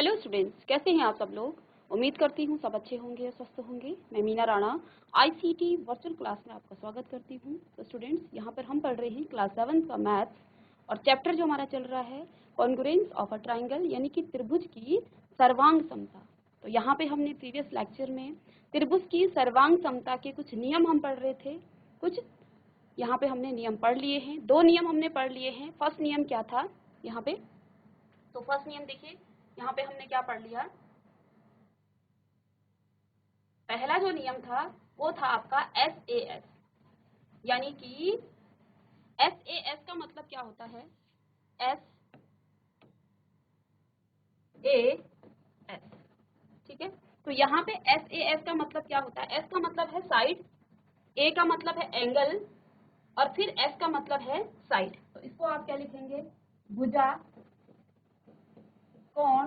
Hello students, कैसे हैं आप सब लोग। उम्मीद करती हूँ सब अच्छे होंगे, स्वस्थ होंगे। मैं Meena Rana ICT virtual class में आपका स्वागत करती हूँ। तो स्टूडेंट्स, यहाँ पर हम पढ़ रहे हैं क्लास 7 का मैथ्स और चैप्टर जो हमारा चल रहा है कॉन्ग्रुएंस ऑफ अ ट्राइंगल, यानी कि त्रिभुज की सर्वांग समता। तो यहाँ पे हमने प्रीवियस लेक्चर में त्रिभुज की सर्वांग समता के कुछ नियम हम पढ़ रहे थे। कुछ यहाँ पे हमने नियम पढ़ लिए हैं, 2 नियम हमने पढ़ लिए हैं। फर्स्ट नियम क्या था यहाँ पे, तो फर्स्ट नियम देखिए यहाँ पे हमने क्या पढ़ लिया। पहला जो नियम था वो था आपका SAS, यानी कि SAS का मतलब क्या होता है, SAS, ठीक है। तो यहाँ पे SAS का मतलब क्या होता है, S का मतलब है साइड, A का मतलब है एंगल और फिर S का मतलब है साइड। तो इसको आप क्या लिखेंगे, भुजा, कोण,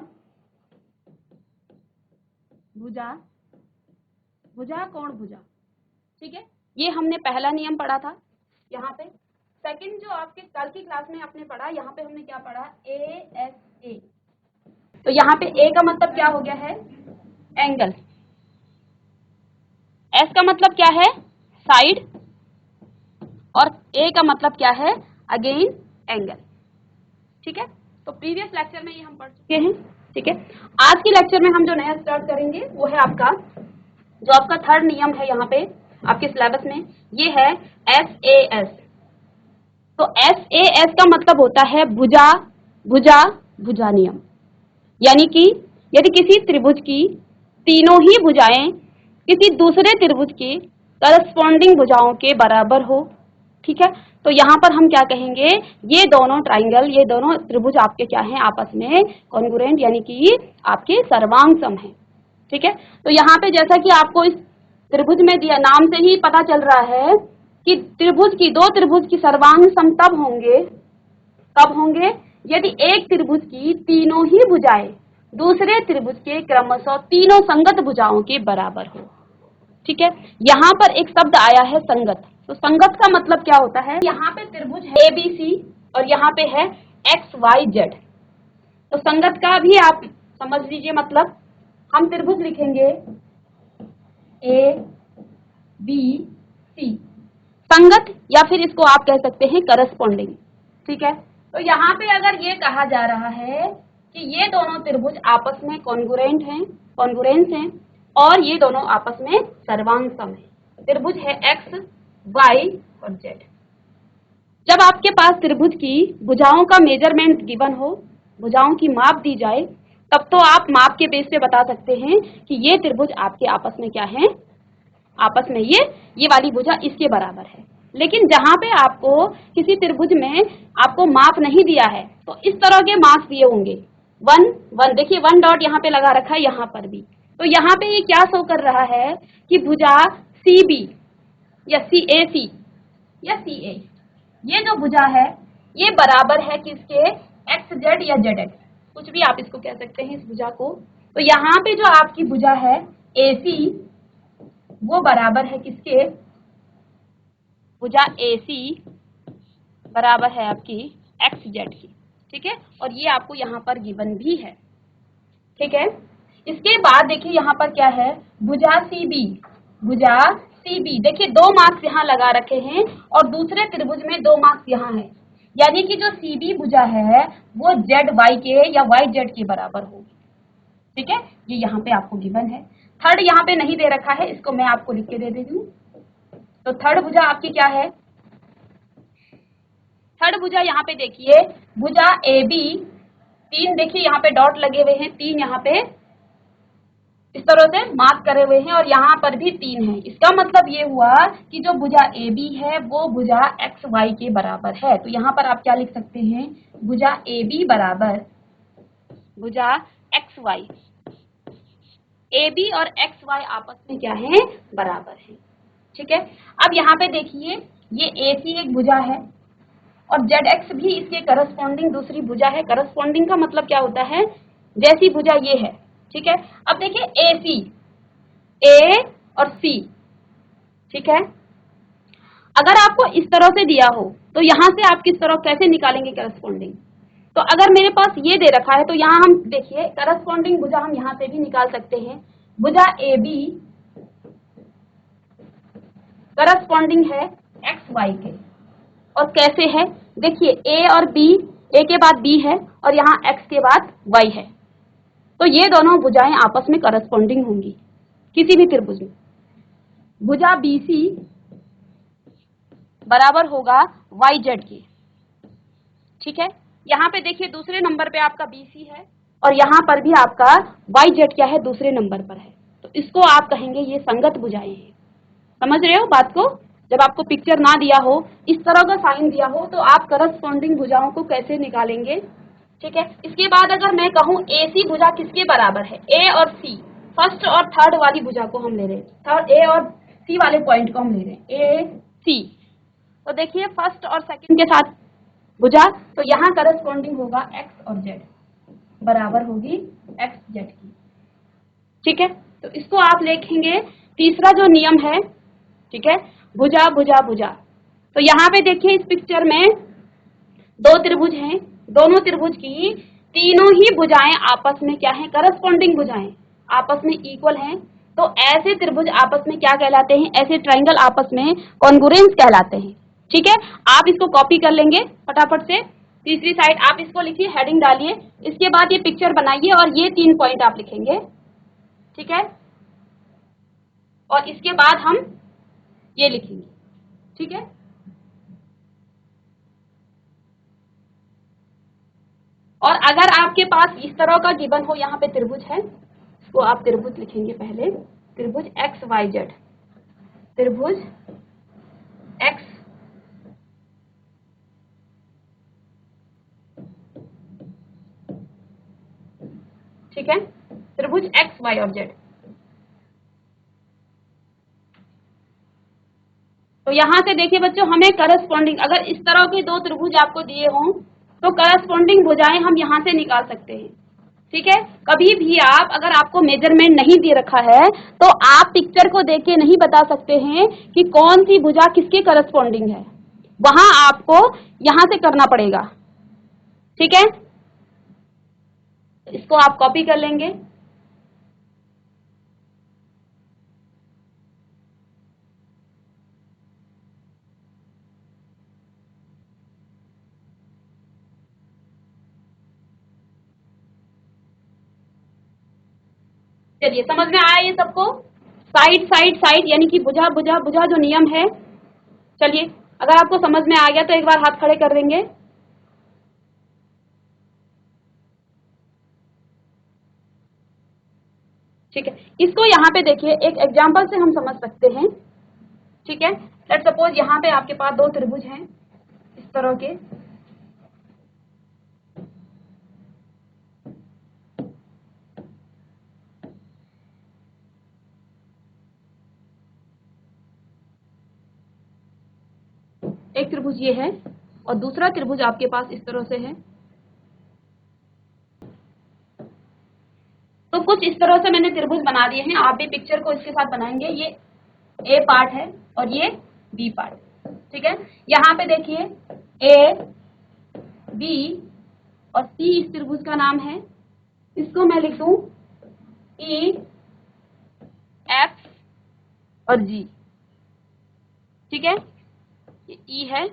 भुजा, भुजा, कोण, भुजा, ठीक है। ये हमने पहला नियम पढ़ा था। यहाँ पे सेकंड जो आपके कल की क्लास में आपने पढ़ा, यहाँ पे हमने क्या पढ़ा, ASA। तो यहाँ पे A का मतलब क्या हो गया है, एंगल, S का मतलब क्या है, साइड, और A का मतलब क्या है, अगेन एंगल, ठीक है। तो प्रीवियस लेक्चर में ये हम पढ़ चुके हैं, ठीक है। आज के लेक्चर में हम जो नया स्टार्ट करेंगे वो है आपका जो आपका थर्ड नियम है यहाँ पे आपके सिलेबस में, ये है SAS। तो SAS का मतलब होता है भुजा, भुजा, भुजा नियम, यानी कि यदि किसी त्रिभुज की तीनों ही भुजाएं किसी दूसरे त्रिभुज के करस्पॉन्डिंग भुजाओं के बराबर हो, ठीक है। तो यहाँ पर हम क्या कहेंगे, ये दोनों ट्राइंगल, ये दोनों त्रिभुज आपके क्या हैं, आपस में कॉन्ग्रुएंट, यानी कि आपके सर्वांग सम हैं, ठीक है। तो यहाँ पे जैसा कि आपको इस त्रिभुज में दिया नाम से ही पता चल रहा है कि त्रिभुज की, दो त्रिभुज की सर्वांग सम तब होंगे, कब होंगे, यदि एक त्रिभुज की तीनों ही भुजाएं दूसरे त्रिभुज के क्रमशः तीनों संगत भुजाओं के बराबर हो, ठीक है। यहाँ पर एक शब्द आया है संगत। तो संगत का मतलब क्या होता है, यहाँ पे त्रिभुज है ABC और यहाँ पे है XYZ। तो संगत का भी आप समझ लीजिए, मतलब हम त्रिभुज लिखेंगे ABC, संगत, या फिर इसको आप कह सकते हैं करस्पॉन्डिंग, ठीक है। तो यहाँ पे अगर ये कहा जा रहा है कि ये दोनों त्रिभुज आपस में कॉन्ग्रुएंट हैं, कॉन्ग्रुएंस हैं, और ये दोनों आपस में सर्वांग सम है। त्रिभुज है X, Y और Z। जब आपके पास त्रिभुज की भुजाओं का मेजरमेंट गिवन हो, भुजाओं की माप दी जाए, तब तो आप माप के बेस पे बता सकते हैं कि ये त्रिभुज आपके आपस में क्या है, आपस में ये वाली भुजा इसके बराबर है। लेकिन जहां पे आपको किसी त्रिभुज में आपको माप नहीं दिया है, तो इस तरह के मार्क्स दिए होंगे 1 1, देखिए 1 डॉट यहाँ पे लगा रखा है, यहाँ पर भी। तो यहाँ पे ये क्या शो कर रहा है कि भुजा CB या CAC या CA, ये जो भुजा है ये बराबर है किसके, XZ या ZX, कुछ भी आप इसको कह सकते हैं इस भुजा को। तो यहाँ पे जो आपकी भुजा है AC, वो बराबर है किसके, भुजा AC बराबर है आपकी XZ की, ठीक है। और ये आपको यहाँ पर गिवन भी है, ठीक है। इसके बाद देखिए यहाँ पर क्या है, भुजा CB, भुजा CB, देखिए 2 मार्क्स यहाँ लगा रखे हैं और दूसरे त्रिभुज में 2 मार्क्स यहाँ है, यानी कि जो CB भुजा है वो ZY के या YZ के बराबर होगी, ठीक है। ये यहाँ पे आपको गिवन है। थर्ड यहाँ पे नहीं दे रखा है, इसको मैं आपको लिख के दे देती हूँ। तो थर्ड भुजा आपकी क्या है, थर्ड भुजा यहाँ पे देखिए भुजा AB, 3 देखिए यहाँ पे डॉट लगे हुए हैं, 3 यहाँ पे इस तरह से मार्क करे हुए हैं और यहाँ पर भी 3 है। इसका मतलब ये हुआ कि जो भुजा AB है वो भुजा XY के बराबर है। तो यहाँ पर आप क्या लिख सकते हैं, भुजा AB बराबर भुजा XY, AB और XY आपस में क्या है, बराबर है, ठीक है। अब यहाँ पे देखिए ये AC एक भुजा है और ZX भी इसके करस्पॉन्डिंग दूसरी भुजा है। करस्पॉन्डिंग का मतलब क्या होता है, जैसी भुजा ये है, ठीक है। अब देखिए AC, A और C, ठीक है। अगर आपको इस तरह से दिया हो तो यहां से आप किस तरह कैसे निकालेंगे करस्पॉन्डिंग, तो अगर मेरे पास ये दे रखा है तो यहाँ हम देखिए करस्पॉन्डिंग भुजा हम यहाँ से भी निकाल सकते हैं। भुजा ए बी करस्पॉन्डिंग है एक्स वाई के। और कैसे है देखिए, ए और बी, ए के बाद बी है और यहाँ एक्स के बाद वाई है, तो ये दोनों भुजाएं आपस में करस्पॉन्डिंग होंगी किसी भी त्रिभुज में। भुजा बीसी बराबर होगा वाई जेड के। ठीक है, यहाँ पे देखिए दूसरे नंबर पे आपका बीसी है और यहाँ पर भी आपका वाई जेड क्या है, दूसरे नंबर पर है, तो इसको आप कहेंगे ये संगत भुजाएं हैं। समझ रहे हो बात को? जब आपको पिक्चर ना दिया हो, इस तरह का साइन दिया हो, तो आप करस्पॉन्डिंग भुजाओं को कैसे निकालेंगे। ठीक है, इसके बाद अगर मैं कहूँ ए सी भुजा किसके बराबर है, ए और सी, फर्स्ट और थर्ड वाली भुजा को हम ले रहे हैं, थर्ड ए और सी वाले पॉइंट को हम ले रहे हैं, ए सी। तो देखिए फर्स्ट और सेकंड के साथ भुजा, तो यहाँ करस्पॉन्डिंग होगा एक्स और जेड, बराबर होगी एक्स जेड की। ठीक है, तो इसको आप लिखेंगे तीसरा जो नियम है। ठीक है, भुजा भुजा भुजा। तो यहाँ पे देखिए इस पिक्चर में दो त्रिभुज हैं, दोनों त्रिभुज की तीनों ही भुजाएं आपस में क्या है, करस्पॉन्डिंग भुजाएं आपस में इक्वल हैं। तो ऐसे त्रिभुज आपस में क्या कहलाते हैं, ऐसे ट्रायंगल आपस में कॉन्ग्रुएंस कहलाते हैं। ठीक है, आप इसको कॉपी कर लेंगे फटाफट से, तीसरी साइड आप इसको लिखिए, हेडिंग डालिए, इसके बाद ये पिक्चर बनाइए और ये 3 पॉइंट आप लिखेंगे। ठीक है, और इसके बाद हम ये लिखेंगे। ठीक है, और अगर आपके पास इस तरह का गिवन हो, यहाँ पे त्रिभुज है, इसको आप त्रिभुज लिखेंगे पहले, त्रिभुज एक्स वाई जेड, त्रिभुज एक्स ठीक है, त्रिभुज एक्स वाई और जेड। तो यहां से देखिए बच्चों, हमें करस्पॉन्डिंग, अगर इस तरह के दो त्रिभुज आपको दिए हों तो करस्पॉन्डिंग भुजाएं हम यहां से निकाल सकते हैं। ठीक है, कभी भी आप, अगर आपको मेजरमेंट नहीं दे रखा है तो आप पिक्चर को देख के नहीं बता सकते हैं कि कौन सी भुजा किसके करस्पॉन्डिंग है, वहां आपको यहां से करना पड़ेगा। ठीक है, इसको आप कॉपी कर लेंगे। चलिए, समझ में आया ये सबको? साइड साइड साइड यानी कि भुजा भुजा भुजा जो नियम है। चलिए, अगर आपको समझ में आ गया तो एक बार हाथ खड़े कर देंगे। ठीक है, इसको यहाँ पे देखिए, एक एग्जांपल से हम समझ सकते हैं। ठीक है, लेट्स सपोज यहाँ पे आपके पास दो त्रिभुज हैं इस तरह के, एक त्रिभुज ये है और दूसरा त्रिभुज आपके पास इस तरह से है। तो कुछ इस तरह से मैंने त्रिभुज बना दिए हैं, आप भी पिक्चर को इसके साथ बनाएंगे। ये ए पार्ट है और ये बी पार्ट। ठीक है, यहाँ पे देखिए ए बी और सी इस त्रिभुज का नाम है, इसको मैं लिख दूं ई एफ और जी। ठीक है, ये ई है,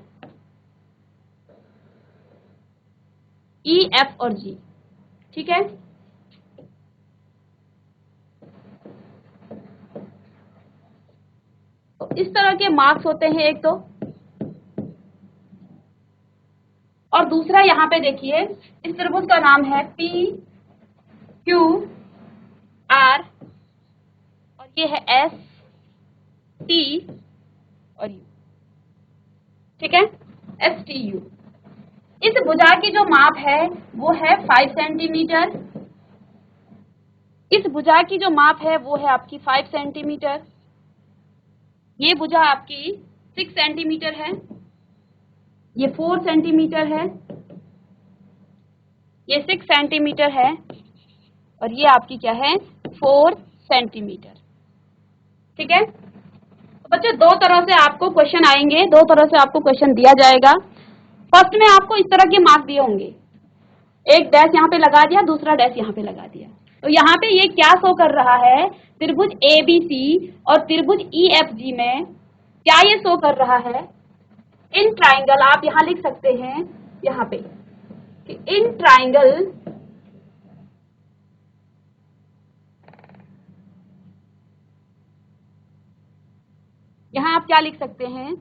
ई एफ और जी। ठीक है, तो इस तरह के मार्क्स होते हैं एक तो, और दूसरा यहाँ पे देखिए इस त्रिभुज का नाम है पी क्यू आर और ये है एस टी और यू। ठीक है, एस टी यू। इस भुजा की जो माप है वो है 5 सेंटीमीटर। इस भुजा की जो माप है वो है आपकी 5 सेंटीमीटर। ये भुजा आपकी 6 सेंटीमीटर है, ये 4 सेंटीमीटर है, ये 6 सेंटीमीटर है और ये आपकी क्या है 4 सेंटीमीटर। ठीक है, तो बच्चों दो तरह से आपको क्वेश्चन आएंगे, दो तरह से आपको क्वेश्चन दिया जाएगा। फर्स्ट में आपको इस तरह के मार्क्स दिए होंगे, एक डैश यहाँ पे लगा दिया, दूसरा डैश यहाँ पे लगा दिया। तो यहाँ पे ये क्या शो कर रहा है, त्रिभुज ABC और त्रिभुज EFG में क्या ये शो कर रहा है, इन ट्राइंगल, आप यहाँ लिख सकते हैं यहाँ पे कि इन ट्राइंगल यहाँ आप क्या लिख सकते हैं,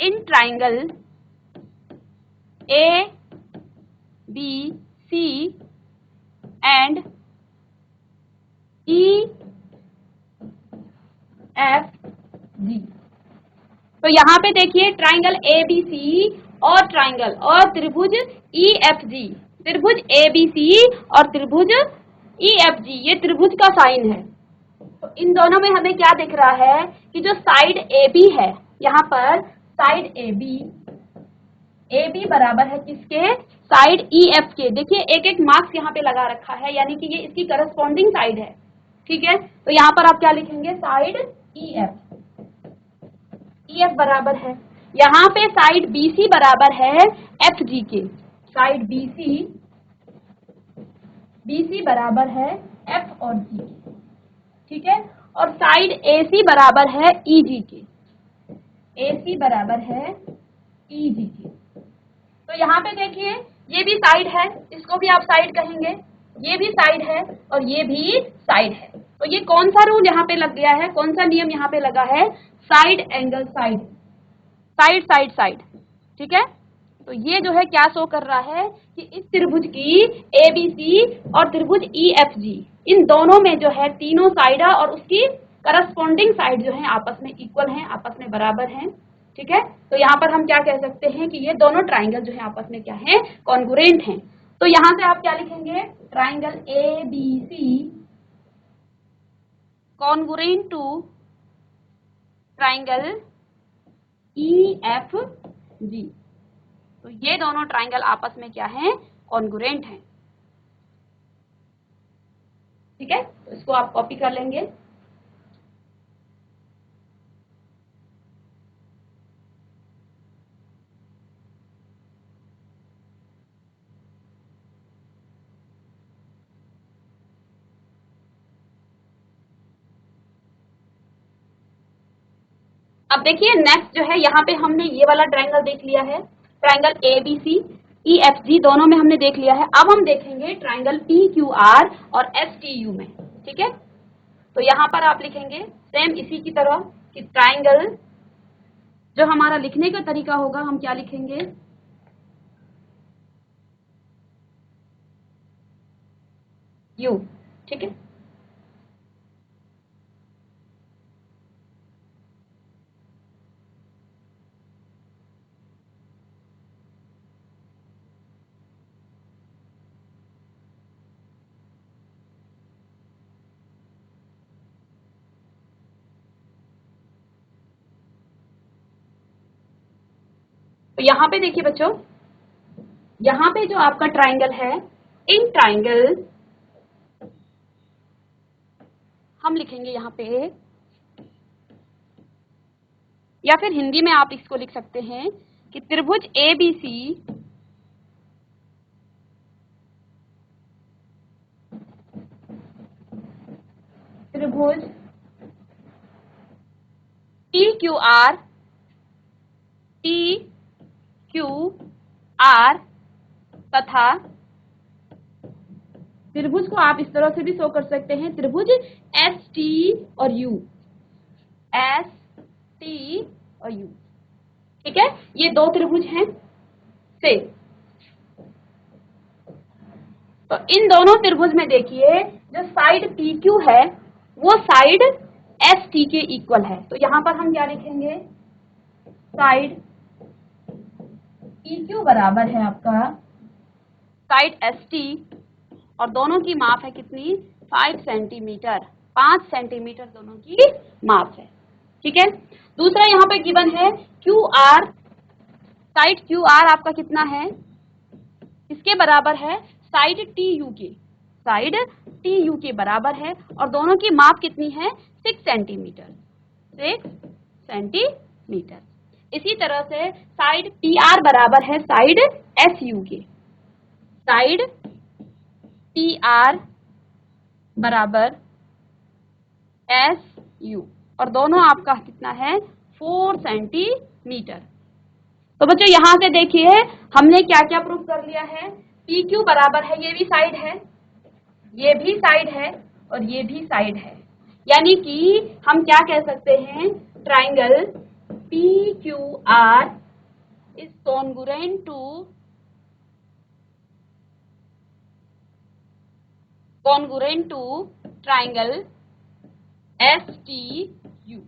in triangle ABC and EFG। तो यहाँ पे देखिए ट्राइंगल ABC और त्रिभुज EFG, त्रिभुज ABC और त्रिभुज EFG, ये त्रिभुज का साइन है। तो इन दोनों में हमें क्या दिख रहा है कि जो साइड AB है, यहाँ पर साइड AB बराबर है किसके, साइड EF के। देखिए एक एक मार्क्स यहाँ पे लगा रखा है, यानी कि ये इसकी करस्पॉन्डिंग साइड है, ठीक है। तो यहाँ पर आप क्या लिखेंगे, साइड EF बराबर है, यहाँ पे साइड BC बराबर है FG के, साइड BC बराबर है F और G के, ठीक है। और साइड AC बराबर है EG के, AC बराबर है EG के। तो यहाँ पे देखिए ये भी साइड है, इसको भी आप साइड कहेंगे, ये भी साइड है और ये भी साइड है। तो ये कौन सा रूल यहाँ पे लग गया है, कौन सा नियम यहाँ पे लगा है, side angle side, side side side, ठीक है। तो ये जो है क्या शो कर रहा है कि इस त्रिभुज की ABC और त्रिभुज EFG, इन दोनों में जो है तीनों साइड और उसकी करस्पॉन्डिंग साइड जो है आपस में इक्वल हैं, आपस में बराबर हैं, ठीक है। तो यहाँ पर हम क्या कह सकते हैं कि ये दोनों ट्राइंगल जो है आपस में क्या है, कॉन्ग्रुएंट हैं। तो यहाँ से आप क्या लिखेंगे, triangle ABC congruent to triangle EFG। तो ये दोनों ट्राइंगल आपस में क्या है, कॉन्ग्रुएंट हैं, ठीक है। तो इसको आप कॉपी कर लेंगे। अब देखिए नेक्स्ट जो है, यहाँ पे हमने ये वाला ट्राइंगल देख लिया है, ट्राइंगल ABC EFG दोनों में हमने देख लिया है। अब हम देखेंगे ट्राइंगल PQR और STU में, ठीक है। तो यहाँ पर आप लिखेंगे सेम इसी की तरह कि ट्राइंगल, जो हमारा लिखने का तरीका होगा, हम क्या लिखेंगे, U, ठीक है। तो यहाँ पे देखिए बच्चों, यहाँ पे जो आपका ट्राइंगल है, इन ट्राइंगल हम लिखेंगे यहाँ पे, या फिर हिंदी में आप इसको लिख सकते हैं कि त्रिभुज ABC त्रिभुज TQR तथा त्रिभुज को आप इस तरह से भी शो कर सकते हैं, त्रिभुज ST और U, ठीक है। ये दो त्रिभुज हैं से। तो इन दोनों त्रिभुज में देखिए जो साइड PQ है वो साइड ST के इक्वल है। तो यहाँ पर हम क्या लिखेंगे, साइड PQ बराबर है आपका साइड ST और दोनों की माप है कितनी, 5 सेंटीमीटर, 5 सेंटीमीटर दोनों की माप है, ठीक है। दूसरा यहाँ पे गिवन है QR, साइड QR आपका कितना है, इसके बराबर है साइड TU के, साइड TU के बराबर है और दोनों की माप कितनी है, 6 सेंटीमीटर, 6 सेंटीमीटर। इसी तरह से साइड PR बराबर है साइड SU के, साइड पी आर बराबर एस यू, और दोनों आपका कितना है 4 सेंटीमीटर। तो बच्चों यहाँ से देखिए हमने क्या क्या प्रूफ कर लिया है। पी क्यू बराबर है, ये भी साइड है, ये भी साइड है और ये भी साइड है, यानी कि हम क्या कह सकते हैं, triangle P Q R is congruent to triangle S T U.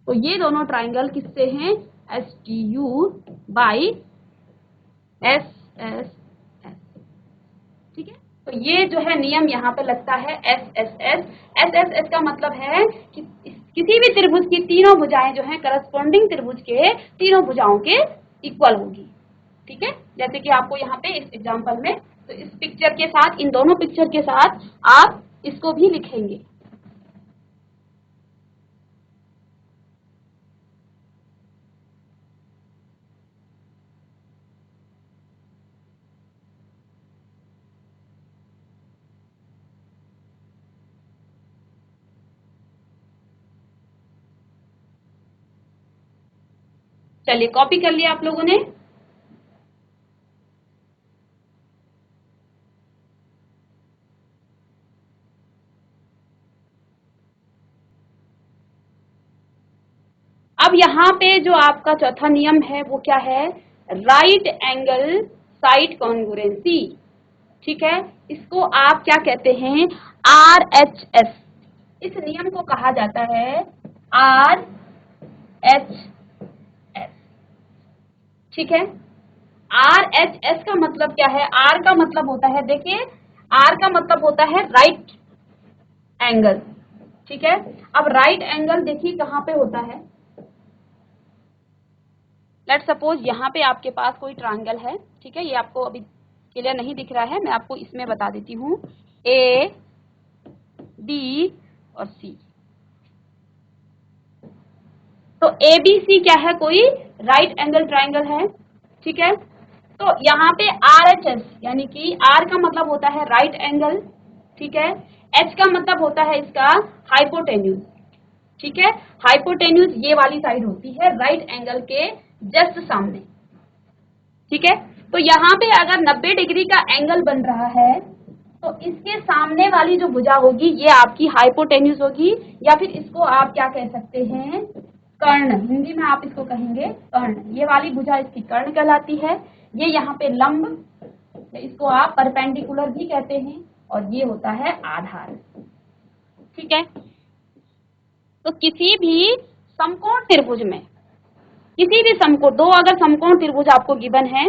तो ये दोनों ट्राइंगल किससे हैं, S T U by S S S. ठीक है, तो ये जो है नियम यहाँ पे लगता है S S S. S S S का मतलब है कि किसी भी त्रिभुज की तीनों भुजाएं जो है करस्पॉन्डिंग त्रिभुज के तीनों भुजाओं के इक्वल होगी। ठीक है, जैसे कि आपको यहाँ पे इस एग्जांपल में, तो इस पिक्चर के साथ, इन दोनों पिक्चर के साथ आप इसको भी लिखेंगे। चलिए, कॉपी कर लिया आप लोगों ने। अब यहाँ पे जो आपका चौथा नियम है वो क्या है, राइट एंगल साइड कॉन्ग्रुएंसी। ठीक है, इसको आप क्या कहते हैं, RHS। इस नियम को कहा जाता है RHS। ठीक है, RHS का मतलब क्या है, R का मतलब होता है, देखिए R का मतलब होता है राइट एंगल। ठीक है, अब राइट एंगल देखिए कहाँ पे होता है। लेट सपोज यहाँ पे आपके पास कोई ट्रायंगल है। ठीक है, ये आपको अभी क्लियर नहीं दिख रहा है, मैं आपको इसमें बता देती हूँ, A, D और C। तो ABC क्या है, कोई राइट एंगल ट्रायंगल है। ठीक है, तो यहाँ पे RHS यानी कि R का मतलब होता है राइट एंगल। ठीक है, H का मतलब होता है इसका हाइपोटेन्यूज। ठीक है, हाइपोटेन्यूज ये वाली साइड होती है राइट एंगल के जस्ट सामने। ठीक है, तो यहाँ पे अगर 90 डिग्री का एंगल बन रहा है तो इसके सामने वाली जो भुजा होगी ये आपकी हाइपोटेन्यूज होगी, या फिर इसको आप क्या कह सकते हैं, कर्ण। हिंदी में आप इसको कहेंगे कर्ण। ये वाली भुजा इसकी कर्ण कहलाती है। ये यहाँ पे लंब, इसको आप परपेंडिकुलर भी कहते हैं, और ये होता है आधार। ठीक है, तो किसी भी समकोण त्रिभुज में, किसी भी समकोण, दो अगर समकोण त्रिभुज आपको गिवन है,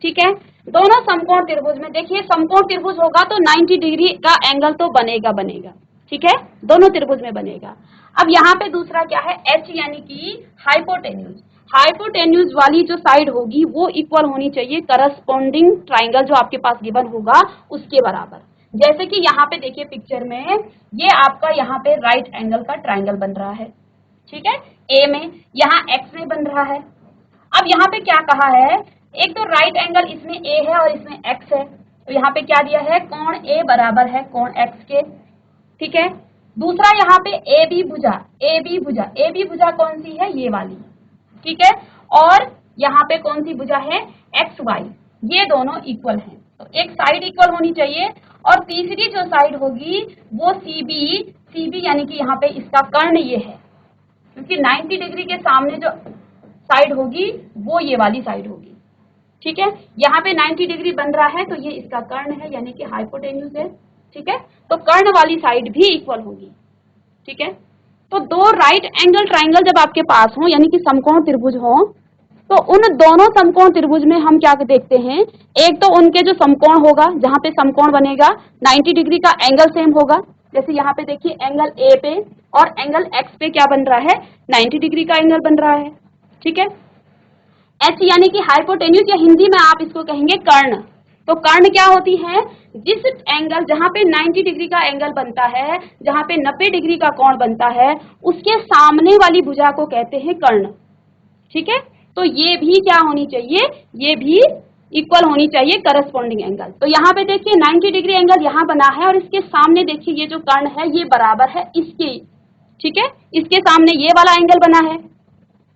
ठीक है, दोनों समकोण त्रिभुज में देखिए समकोण त्रिभुज होगा तो 90 डिग्री का एंगल तो बनेगा बनेगा। ठीक है, दोनों त्रिभुज में बनेगा। अब यहाँ पे दूसरा क्या है, H यानी कि हाइपोटेन्यूज। हाइपोटेन्यूज वाली जो साइड होगी वो इक्वल होनी चाहिए करस्पॉन्डिंग ट्राइंगल जो आपके पास गिवन होगा उसके बराबर। जैसे कि यहाँ पे देखिए पिक्चर में, ये आपका यहाँ पे राइट एंगल का ट्राइंगल बन रहा है। ठीक है, A में, यहाँ X में बन रहा है। अब यहाँ पे क्या कहा है, एक तो राइट एंगल इसमें A है और इसमें X है, तो यहाँ पे क्या दिया है, कोण A बराबर है कोण X के। ठीक है, दूसरा यहाँ पे AB भुजा, AB भुजा कौन सी है, ये वाली। ठीक है, और यहाँ पे कौन सी भुजा है, XY। ये दोनों इक्वल हैं, तो एक साइड इक्वल होनी चाहिए, और तीसरी जो साइड होगी वो CB यानी कि यहाँ पे इसका कर्ण ये है, क्योंकि 90 डिग्री के सामने जो साइड होगी वो ये वाली साइड होगी। ठीक है, यहाँ पे 90 डिग्री बन रहा है तो ये इसका कर्ण है यानी कि हाइपोटेन्यूज है। ठीक है, तो कर्ण वाली साइड भी इक्वल होगी। ठीक है, तो दो राइट एंगल ट्राइंगल जब आपके पास हो यानी कि समकोण त्रिभुज हो, तो उन दोनों समकोण त्रिभुज में हम क्या देखते हैं, एक तो उनके जो समकोण होगा, जहाँ पे समकोण बनेगा 90 डिग्री का एंगल सेम होगा। जैसे यहाँ पे देखिए एंगल A पे और एंगल X पे क्या बन रहा है, 90 डिग्री का एंगल बन रहा है। ठीक है, H यानी कि हाइपोटेन्यूज, या हिंदी में आप इसको कहेंगे कर्ण। तो कर्ण क्या होती है, जिस एंगल, जहाँ पे 90 डिग्री का एंगल बनता है, जहाँ पे 90 डिग्री का कोण बनता है, उसके सामने वाली भुजा को कहते हैं कर्ण। ठीक है, तो ये भी क्या होनी चाहिए, ये भी इक्वल होनी चाहिए करस्पॉन्डिंग एंगल। तो यहाँ पे देखिए 90 डिग्री एंगल यहाँ बना है और इसके सामने देखिए ये जो कर्ण है ये बराबर है इसके, ठीक है, इसके सामने ये वाला एंगल बना है,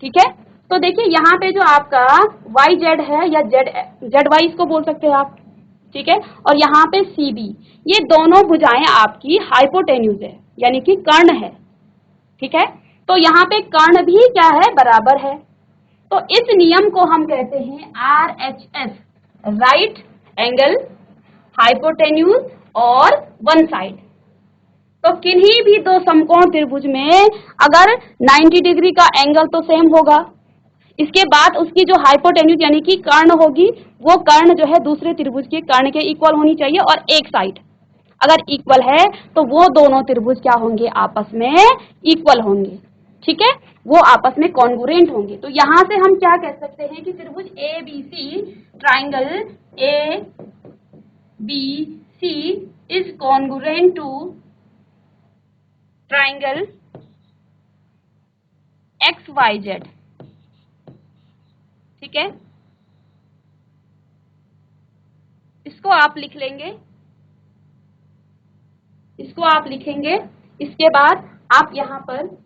ठीक है। तो देखिए यहाँ पे जो आपका वाई जेड है या जेड वाई इसको बोल सकते हैं आप, ठीक है, और यहाँ पे सी बी, ये दोनों भुजाएं आपकी हाइपोटेन्यूज है यानी कि कर्ण है, ठीक है। तो यहाँ पे कर्ण भी क्या है, बराबर है। तो इस नियम को हम कहते हैं RHS, राइट एंगल हाइपोटेन्यूज और वन साइड। तो किन्हीं भी दो समकोण त्रिभुज में अगर 90 डिग्री का एंगल तो सेम होगा, इसके बाद उसकी जो हाइपोटेन्यूज यानी कि कर्ण होगी वो कर्ण जो है दूसरे त्रिभुज के कर्ण के इक्वल होनी चाहिए, और एक साइड अगर इक्वल है तो वो दोनों त्रिभुज क्या होंगे, आपस में इक्वल होंगे, ठीक है, वो आपस में कॉन्ग्रुएंट होंगे। तो यहां से हम क्या कह सकते हैं कि त्रिभुज ABC, triangle ABC is congruent to triangle XYZ, ठीक है। इसको आप लिख लेंगे, इसको आप लिखेंगे। इसके बाद आप यहाँ पर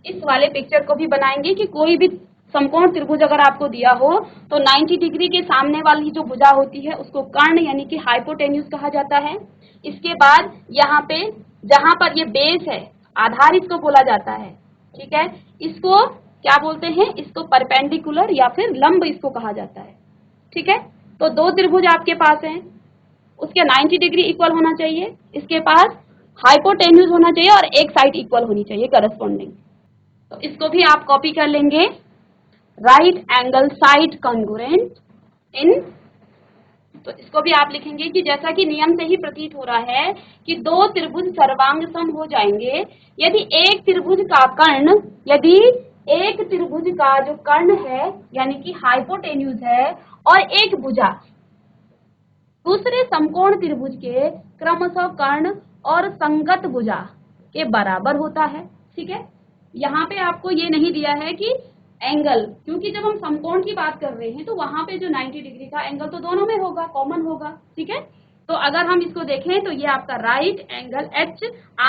इस वाले पिक्चर को भी बनाएंगे कि कोई भी समकोण त्रिभुज अगर आपको दिया हो तो 90 डिग्री के सामने वाली जो भुजा होती है उसको कर्ण यानी कि हाइपोटेन्यूज कहा जाता है। इसके बाद यहाँ पे जहां पर ये बेस है, आधार इसको बोला जाता है, ठीक है, इसको क्या बोलते हैं, इसको परपेंडिकुलर या फिर लंब इसको कहा जाता है, ठीक है। तो दो त्रिभुज आपके पास हैं, उसके 90 डिग्री इक्वल होना चाहिए, इसके पास हाइपोटेन्यूज होना चाहिए और एक साइड इक्वल होनी चाहिए करस्पॉन्डिंग। तो इसको भी आप कॉपी कर लेंगे, राइट एंगल साइड कॉन्ग्रुएंट इन। तो इसको भी आप लिखेंगे कि जैसा कि नियम से ही प्रतीत हो रहा है कि दो त्रिभुज सर्वांग सम हो जाएंगे यदि एक त्रिभुज का कर्ण, यदि एक त्रिभुज का जो कर्ण है यानी कि हाइपोटेन्यूज है और एक भुजा दूसरे समकोण त्रिभुज के क्रमशः कर्ण और संगत भुजा के बराबर होता है, ठीक है। यहाँ पे आपको ये नहीं दिया है कि एंगल, क्योंकि जब हम समकोण की बात कर रहे हैं तो वहां पे जो 90 डिग्री का एंगल तो दोनों में होगा, कॉमन होगा, ठीक है। तो अगर हम इसको देखें तो ये आपका राइट एंगल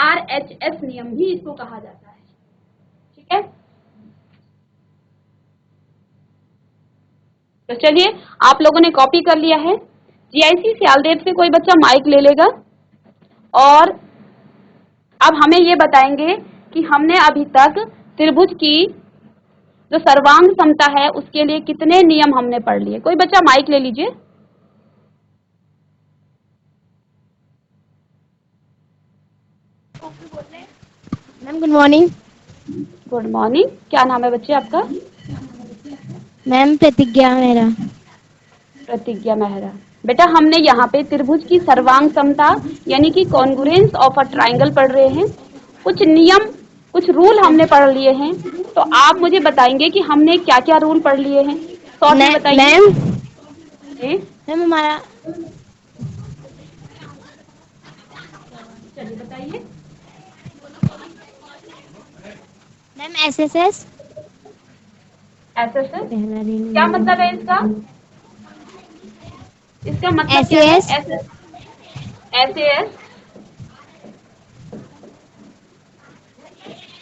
RHS नियम भी इसको कहा जाता है, ठीक है। तो चलिए आप लोगों ने कॉपी कर लिया है। GIC सियालदेव से कोई बच्चा माइक ले लेगा और अब हमें ये बताएंगे कि हमने अभी तक त्रिभुज की जो सर्वांग समता है उसके लिए कितने नियम हमने पढ़ लिए। कोई बच्चा माइक ले लीजिए। Ma'am good morning. Good morning, क्या नाम है बच्चे आपका? मैम प्रतिज्ञा मेहरा। प्रतिज्ञा मेहरा। बेटा हमने यहाँ पे त्रिभुज की सर्वांग समता यानी कि कॉन्ग्रुएंस ऑफ अ ट्राइंगल पढ़ रहे हैं। कुछ नियम, कुछ रूल हमने पढ़ लिए हैं, तो आप मुझे बताएंगे कि हमने क्या क्या रूल पढ़ लिए हैं। शॉर्ट में बताइए। मैम हमारा, चलिए बताइए। मैम SSS क्या मतलब है इसका? इसका मतलब क्या है? SAS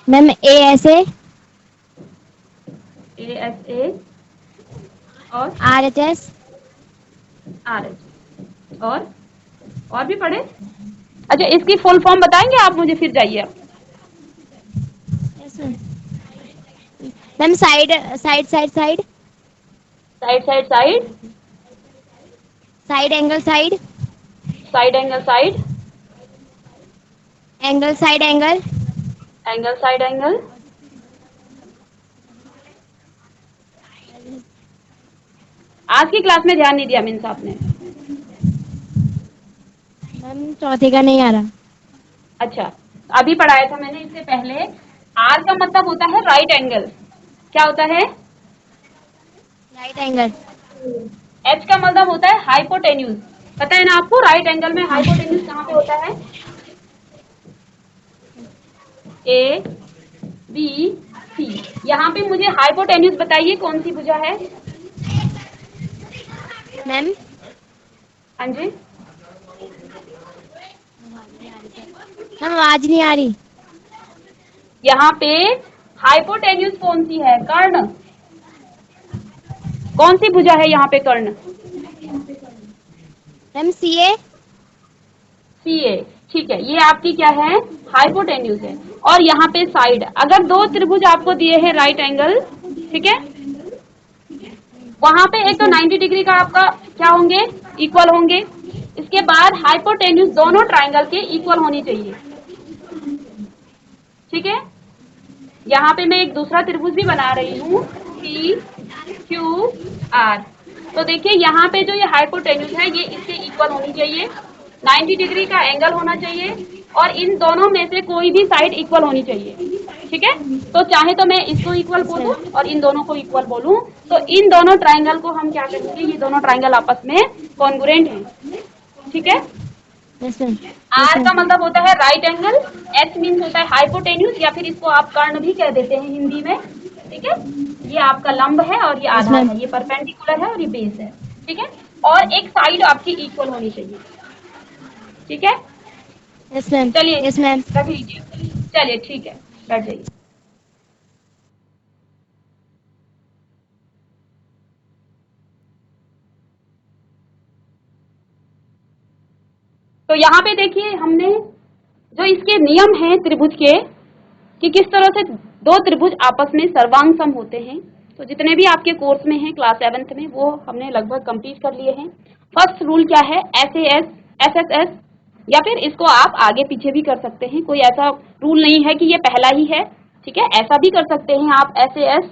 मैम ASA और RHS और भी पढ़े। अच्छा इसकी फुल फॉर्म बताएंगे आप मुझे, फिर जाइए आप। Ma'am side side side side side side side side angle side side angle side angle side angle angle side angle. आज की क्लास में ध्यान नहीं दिया मीन्स आपने। मैम चौथे का नहीं आ रहा। अच्छा अभी पढ़ाया था मैंने इससे पहले। आर का मतलब होता है राइट एंगल। क्या होता है? Right angle. एच का मतलब होता है हाइपोटेन्यूज। पता है ना आपको राइट एंगल में हाइपोटेन्यूज कहाँ पे होता है? A B C। यहाँ पे मुझे हाइपोटेन्यूज बताइए कौन सी भुजा है? मैम हाँ जी, मैम आवाज नहीं आ रही। यहाँ पे हाइपोटेन्यूज कौन सी है? कर्ण। कौन सी भुजा है यहाँ पे? कर्ण। Ma'am CA। सीए, ठीक है, ये आपकी क्या है? हाइपोटेन्यूज है। और यहाँ पे साइड, अगर दो त्रिभुज आपको दिए हैं राइट एंगल, ठीक है, वहां पे एक यस तो मैम। 90 डिग्री का आपका क्या होंगे? इक्वल होंगे। इसके बाद हाइपोटेन्यूज दोनों ट्राइंगल के इक्वल होनी चाहिए, ठीक है। यहाँ पे मैं एक दूसरा त्रिभुज भी बना रही हूँ, PQR। तो देखिए यहाँ पे जो ये हाइपोटेन्यूज है ये इसके इक्वल होनी चाहिए, 90 डिग्री का एंगल होना चाहिए, और इन दोनों में से कोई भी साइड इक्वल होनी चाहिए, ठीक है। तो चाहे तो मैं इसको इक्वल यस बोलूं मैम। और इन दोनों को इक्वल बोलूं, तो इन दोनों ट्राइंगल को हम क्या कहेंगे? ये दोनों ट्राइंगल आपस में कॉन्ग्रुएंट हैं, ठीक है। Yes ma'am. Yes are ma'am. का मतलब होता है राइट एंगल, एच मीन्स होता है हाइपोटेन्यूज, या फिर इसको आप कर्ण भी कह देते हैं हिंदी में, ठीक है। ये आपका लंब है और ये यस आधार मैम। है, ये परपेंडिकुलर है और ये बेस है, ठीक है। और एक साइड आपकी इक्वल होनी चाहिए, ठीक है। Yes ma'am. चलिए यस मैम। रख लीजिए, चलिए ठीक है, बैठ जाइए। तो यहाँ पे देखिए हमने जो इसके नियम हैं त्रिभुज के, कि किस तरह से दो त्रिभुज आपस में सर्वांग सम होते हैं, तो जितने भी आपके कोर्स में हैं क्लास 7th में, वो हमने लगभग कंप्लीट कर लिए हैं। फर्स्ट रूल क्या है? SAS, SSS, या फिर इसको आप आगे पीछे भी कर सकते हैं, कोई ऐसा रूल नहीं है कि ये पहला ही है, ठीक है। ऐसा भी कर सकते हैं आप, SAS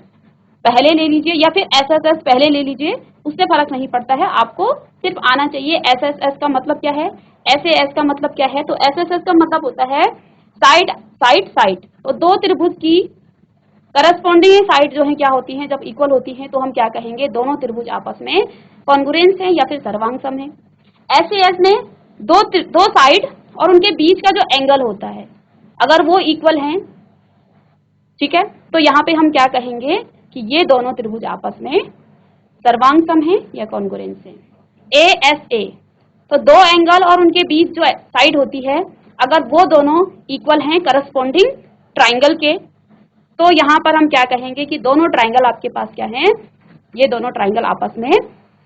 पहले ले लीजिए या फिर SSS पहले ले लीजिए, उससे फर्क नहीं पड़ता है, आपको सिर्फ आना चाहिए SSS का मतलब क्या है, SAS का मतलब क्या है। तो SSS का मतलब होता है साइड साइड साइड। तो दो त्रिभुज की करस्पॉन्डिंग साइड जो है क्या होती हैं? जब इक्वल होती हैं तो हम क्या कहेंगे? दोनों त्रिभुज आपस में कॉन्ग्रुएंस है या फिर सर्वांग सम है। SAS में दो साइड और उनके बीच का जो एंगल होता है, अगर वो इक्वल हैं, ठीक है, तो यहाँ पे हम क्या कहेंगे कि ये दोनों त्रिभुज आपस में सर्वांग सम है या कॉन्ग्रुएंस है। ASA, तो दो एंगल और उनके बीच जो साइड होती है, अगर वो दोनों इक्वल हैं करस्पॉन्डिंग ट्राइंगल के, तो यहाँ पर हम क्या कहेंगे कि दोनों ट्राइंगल आपके पास क्या हैं? ये दोनों ट्राइंगल आपस में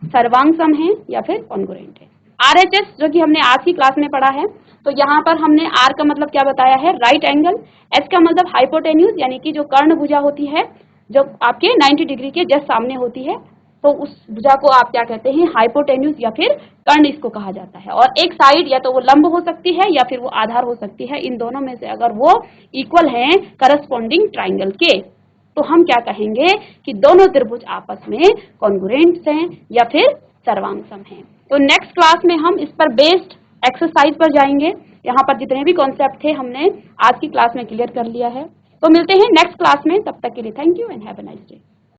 सर्वांग सम है या फिर कॉन्ग्रुएंट है। RHS जो कि हमने आज की क्लास में पढ़ा है, तो यहाँ पर हमने R का मतलब क्या बताया है? Right angle. H का मतलब हाइपोटेन्यूज, यानी कि जो कर्ण भुजा होती है जो आपके 90 डिग्री के जस्ट सामने होती है, तो उस भुजा को आप क्या कहते हैं? हाइपोटेन्यूज या फिर कर्ण इसको कहा जाता है। और एक साइड या तो वो लंब हो सकती है या फिर वो आधार हो सकती है, इन दोनों में से अगर वो इक्वल हैं करस्पॉन्डिंग ट्राइंगल के, तो हम क्या कहेंगे कि दोनों त्रिभुज आपस में कॉन्ग्रुएंट्स हैं या फिर सर्वांग सम हैं। तो नेक्स्ट क्लास में हम इस पर बेस्ड एक्सरसाइज पर जाएंगे। यहाँ पर जितने भी कॉन्सेप्ट थे हमने आज की क्लास में क्लियर कर लिया है। तो मिलते हैं नेक्स्ट क्लास में, तब तक के लिए thank you and have a nice day.